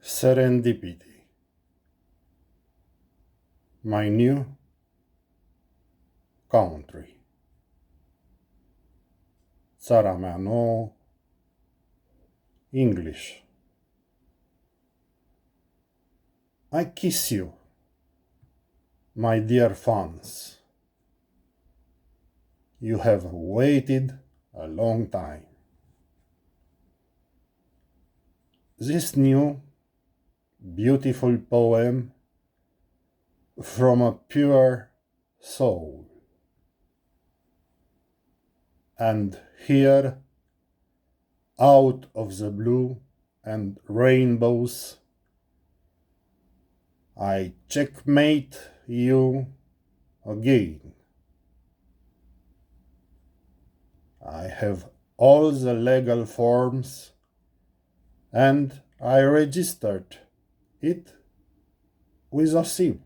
Serendipity. My new country. Țara Mea Nouă. English. I kiss you, my dear fans. You have waited a long time. This new, beautiful poem from a pure soul. And here, out of the blue and rainbows, I checkmate you again. I have all the legal forms, and I registered it with a SIM.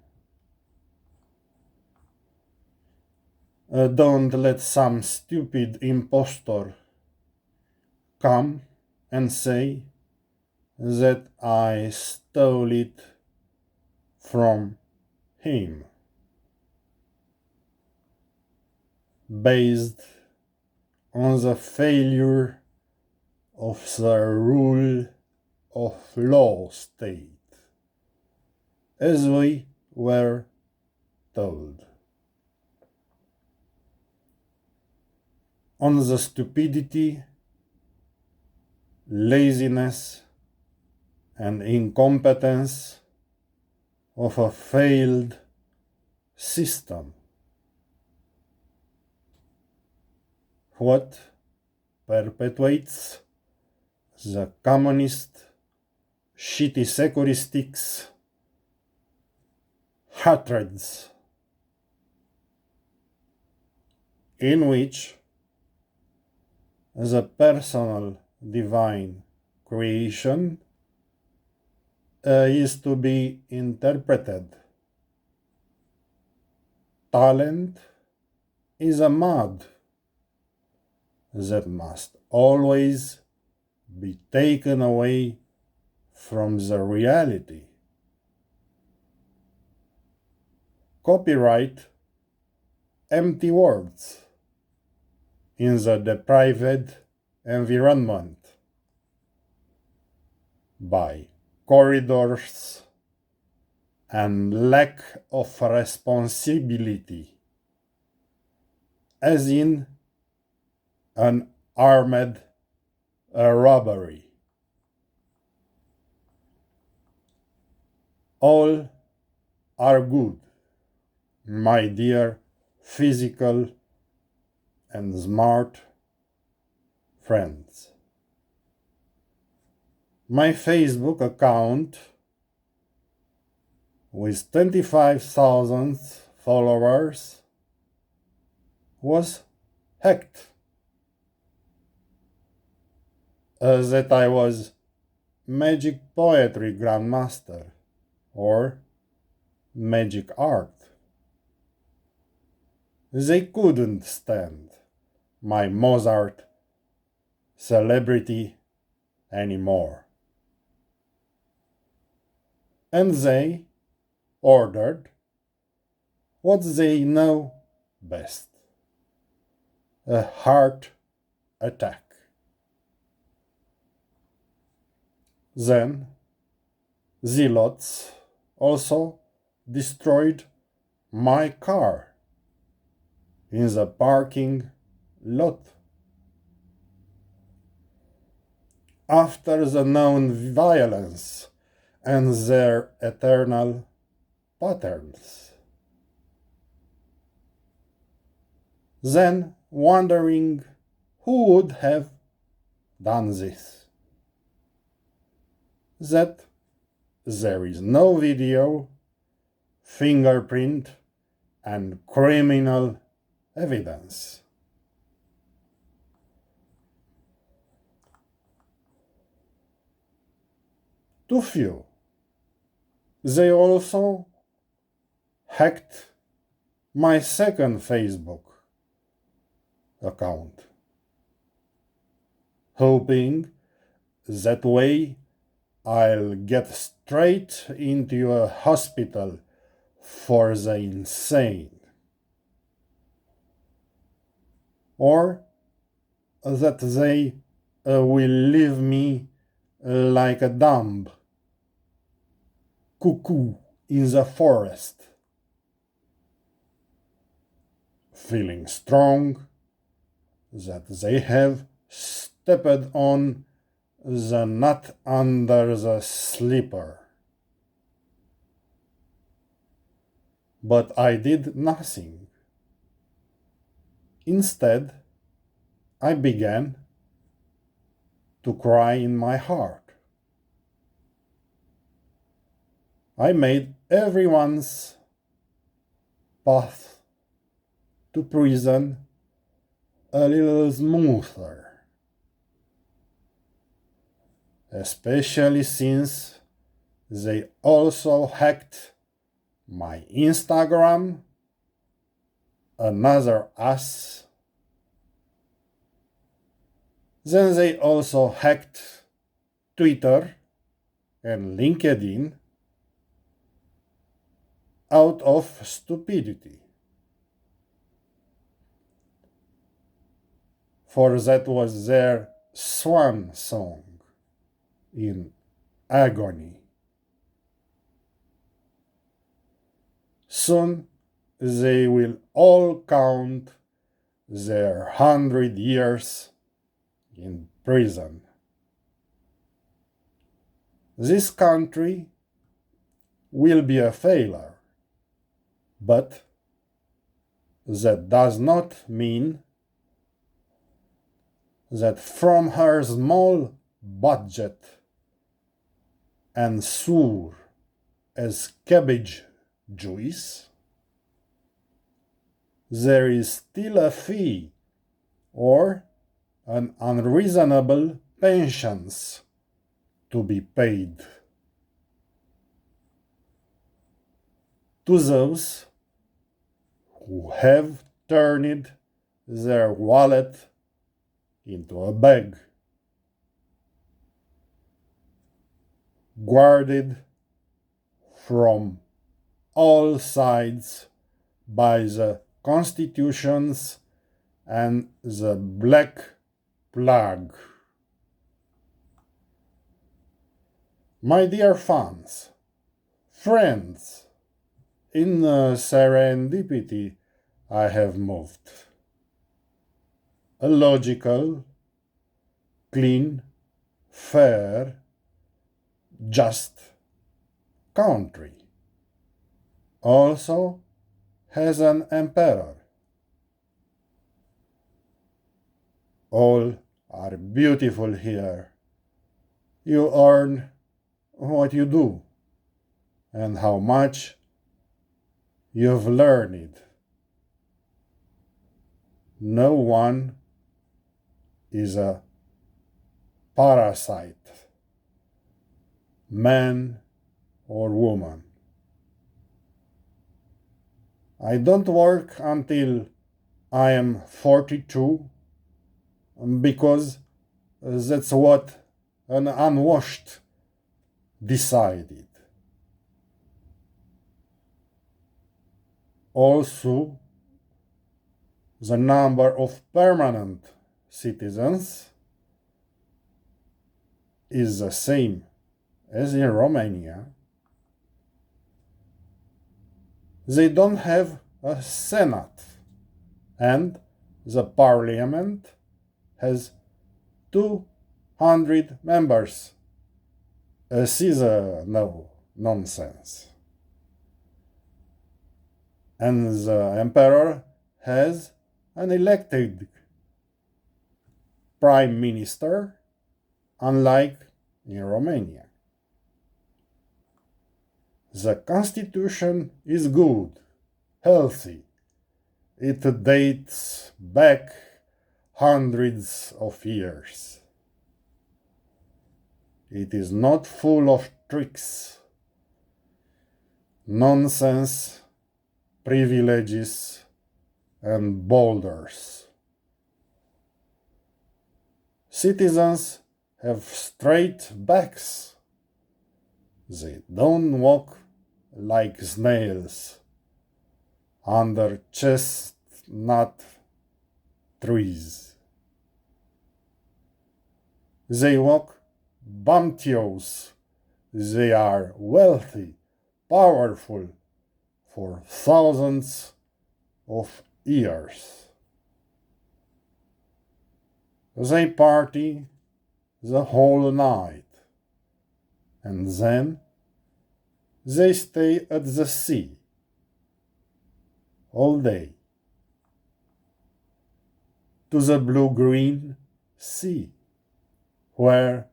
Don't let some stupid impostor come and say that I stole it from him, based on the failure of the rule of law state, as we were told. On the stupidity, laziness, and incompetence of a failed system. What perpetuates the communist shitty securistics hatreds, in which the personal divine creation is to be interpreted. Talent is a mud that must always be taken away from the reality. Copyright empty words in the deprived environment by corridors and lack of responsibility, as in an armed robbery. All are good, my dear physical and smart friends. My Facebook account with 25,000 followers was hacked. That I was magic poetry grandmaster or magic art. They couldn't stand my Mozart celebrity anymore. And they ordered what they know best: a heart attack. Then zealots also destroyed my car in the parking lot. After the known violence and their eternal patterns. Then wondering who would have done this. That there is no video, fingerprint, and criminal evidence. Too few. They also hacked my second Facebook account, hoping that way I'll get straight into a hospital for the insane. Or that they will leave me like a dumb cuckoo in the forest, feeling strong that they have stepped on the nut under the slipper. But I did nothing. Instead, I began to cry in my heart. I made everyone's path to prison a little smoother, especially since they also hacked my Instagram, another ass. Then they also hacked Twitter and LinkedIn out of stupidity. For that was their swan song in agony. Soon they will all count their 100 years in prison. This country will be a failure, but that does not mean that from her small budget and sour as cabbage juice, there is still a fee or an unreasonable pensions to be paid. To those who have turned their wallet into a bag, guarded from all sides by the constitutions and the Black Plague. My dear fans, friends, in Serendipity I have moved. A logical, clean, fair, just country also has an emperor. All are beautiful here. You earn what you do and how much you've learned. No one is a parasite, man or woman. I don't work until I am 42 because that's what an unwashed decided. Also, the number of permanent citizens is the same as in Romania. They don't have a Senate, and the parliament has 200 members. This is no nonsense. And the emperor has an elected prime minister, unlike in Romania. The constitution is good, healthy. It dates back hundreds of years. It is not full of tricks, nonsense, privileges, and boulders. Citizens have straight backs They don't walk like snails under chestnut trees. They walk bumptious. They are wealthy, powerful for thousands of years. They party the whole night, and then they stay at the sea all day, to the blue-green sea, where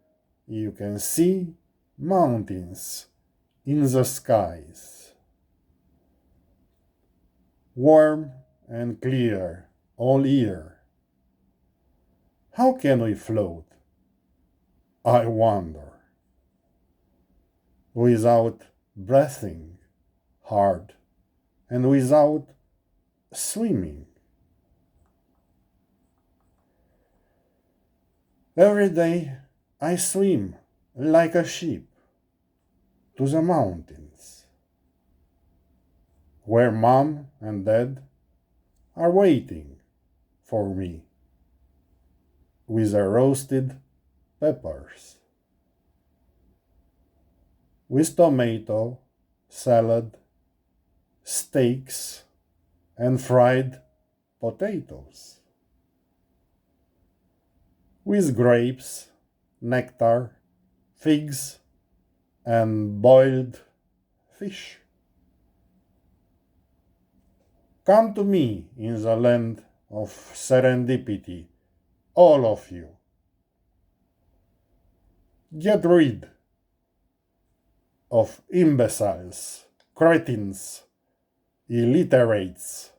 you can see mountains in the skies, warm and clear all year. How can we float, I wonder, without breathing hard and without swimming? Every day I swim like a sheep to the mountains, where Mom and Dad are waiting for me with their roasted peppers, with tomato, salad, steaks, and fried potatoes, with grapes, nectar, figs, and boiled fish. Come to me in the land of serendipity, all of you. Get rid of imbeciles, cretins, illiterates,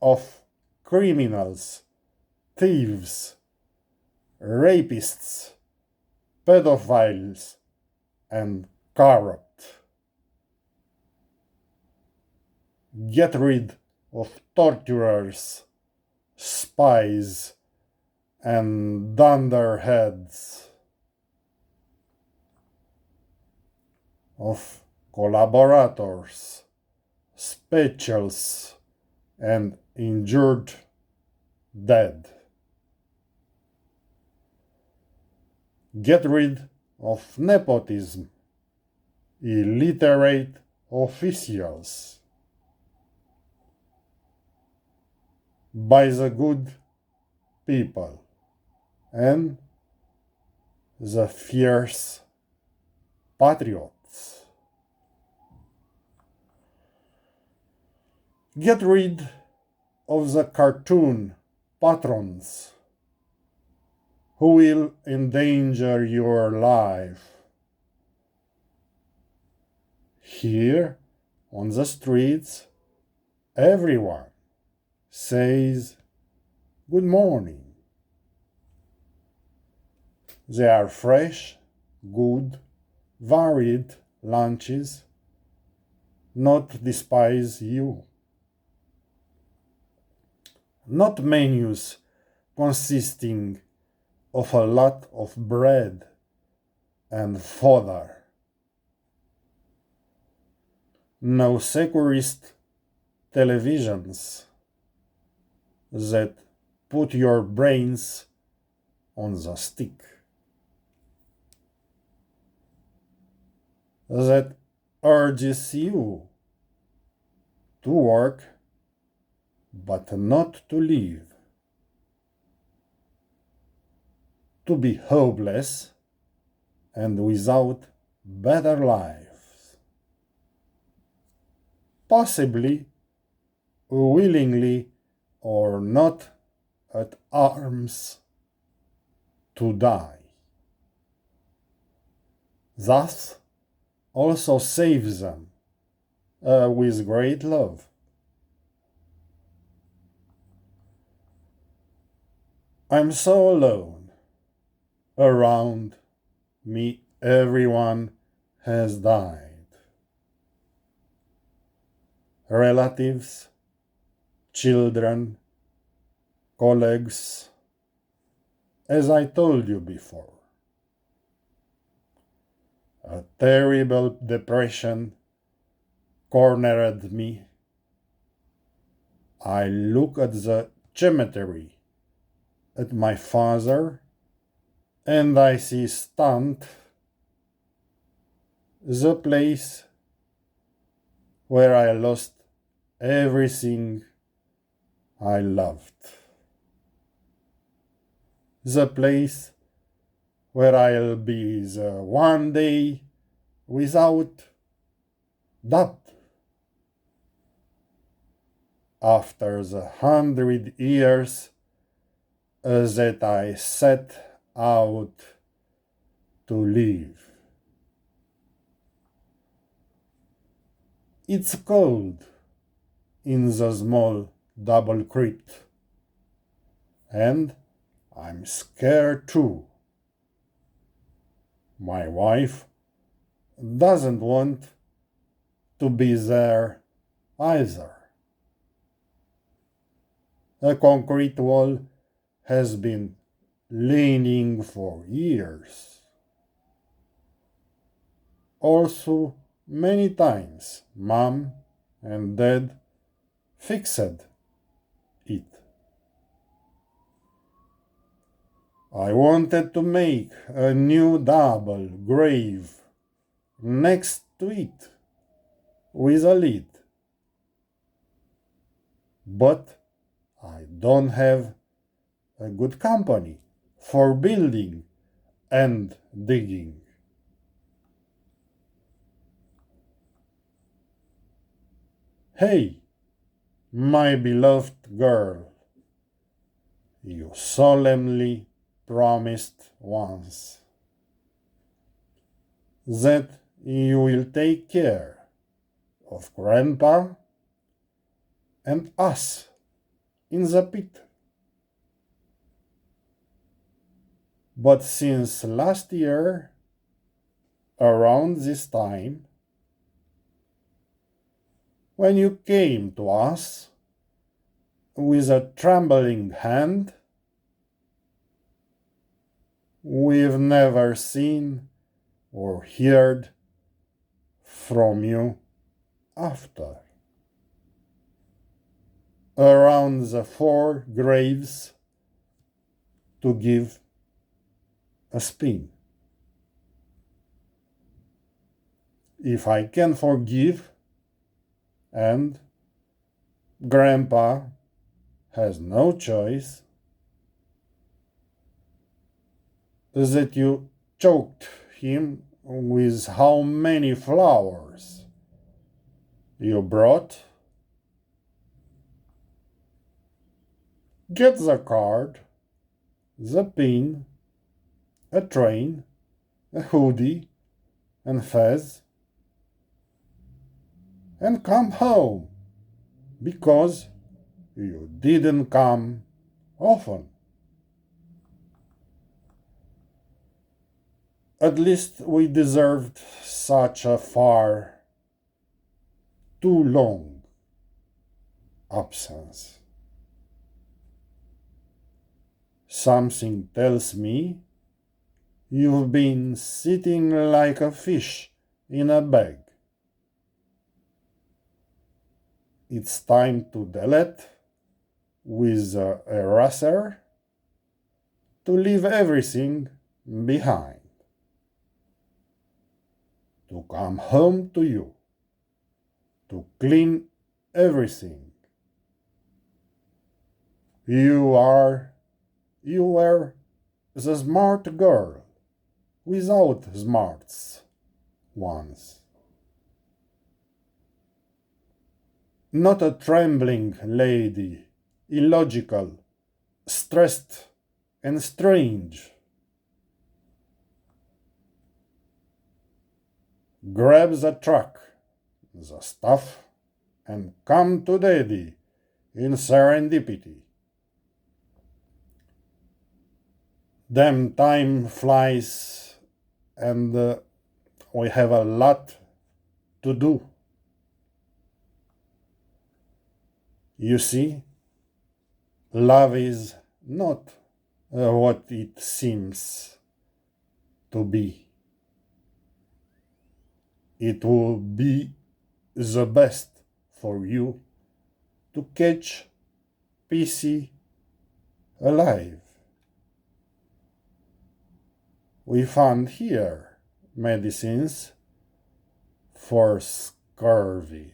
of criminals, thieves, rapists, pedophiles, and corrupt. Get rid of torturers, spies, and dunderheads, of collaborators, specials, and injured dead. Get rid of nepotism, illiterate officials, by the good people and the fierce patriots. Get rid of the cartoon patrons who will endanger your life. Here on the streets, everyone says good morning. They are fresh, good, varied lunches, not despise you. Not menus consisting of a lot of bread and fodder. No secularist televisions that put your brains on the stick, that urges you to work but not to live, to be hopeless and without better lives, possibly willingly or not at arms to die. Thus also save them with great love. I'm so alone. Around me everyone has died. Relatives, children, colleagues, as I told you before. A terrible depression cornered me. I look at the cemetery, at my father, and I see stunned the place where I lost everything I loved. The place where I'll be the one day without doubt. After the 100 years that I set out to live. It's cold in the small double crypt, and I'm scared too. My wife doesn't want to be there either. A concrete wall has been leaning for years. Also, many times, Mom and Dad fixed it. I wanted to make a new double grave next to it with a lid. But I don't have a good company for building and digging. Hey, my beloved girl, you solemnly promised once that you will take care of Grandpa and us in the pit. But since last year, around this time, when you came to us with a trembling hand, we've never seen or heard from you after. Around the 4 graves to give a spin. If I can forgive, and Grandpa has no choice, that you choked him with how many flowers you brought. Get the card, the pin, a train, a hoodie, and fez, and come home, because you didn't come often. At least we deserved such a far too long absence. Something tells me you've been sitting like a fish in a bag. It's time to delete with the eraser to leave everything behind. To come home to you. To clean everything. You were the smart girl without smarts once. Not a trembling lady, illogical, stressed, and strange. Grab the truck, the stuff, and come to Daddy in Serendipity. Damn, time flies, and we have a lot to do. You see, love is not what it seems to be. It will be the best for you to catch PC alive. We found here medicines for scurvy.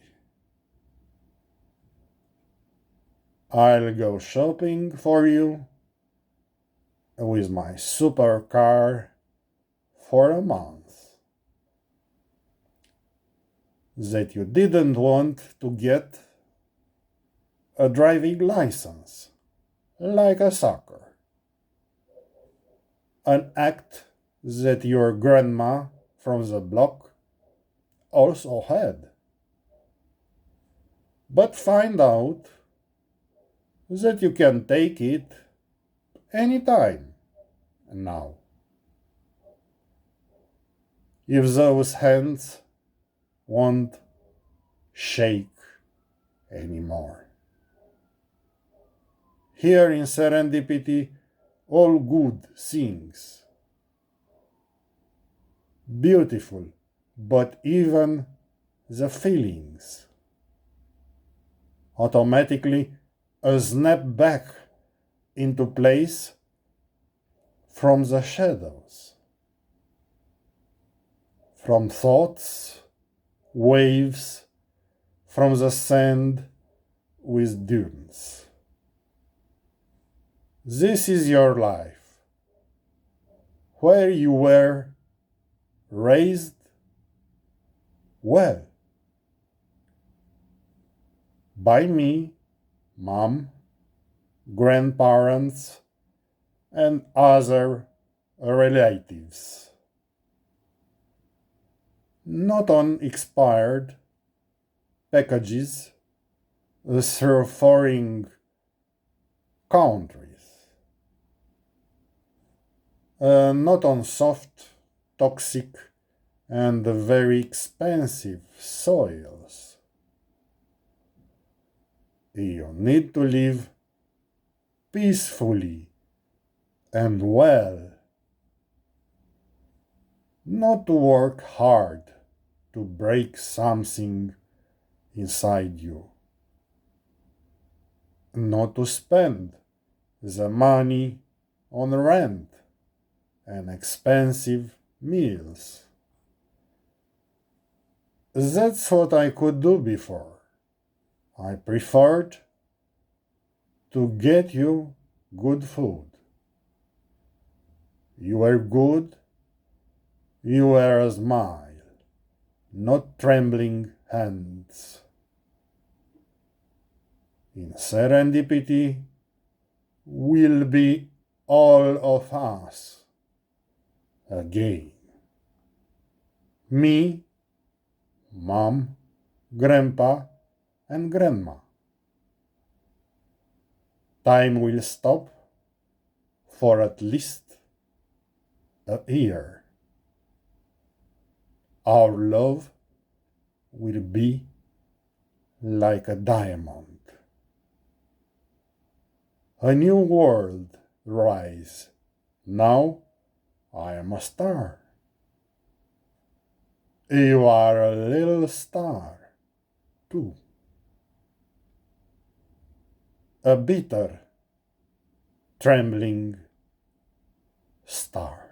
I'll go shopping for you with my supercar for a month that you didn't want to get a driving license, like a sucker. An act that your grandma from the block also had. But find out that you can take it anytime now. If those hands won't shake anymore. Here in Serendipity, all good things. Beautiful, but even the feelings. Automatically a snap back into place from the shadows. From thoughts, waves, from the sand with dunes. This is your life, where you were raised well. By me, mom, grandparents, and other relatives. Not on expired packages through foreign countries. Not on soft, toxic, and very expensive soils. You need to live peacefully and well, not to work hard to break something inside you, not to spend the money on rent and expensive meals. That's what I could do before. I preferred to get you good food. You were good, you were a smile, not trembling hands. In Serendipity will be all of us again. Me, mom, grandpa, and grandma. Time will stop for at least a year. Our love will be like a diamond. A new world rise. Now I am a star. You are a little star, too. A bitter, trembling star.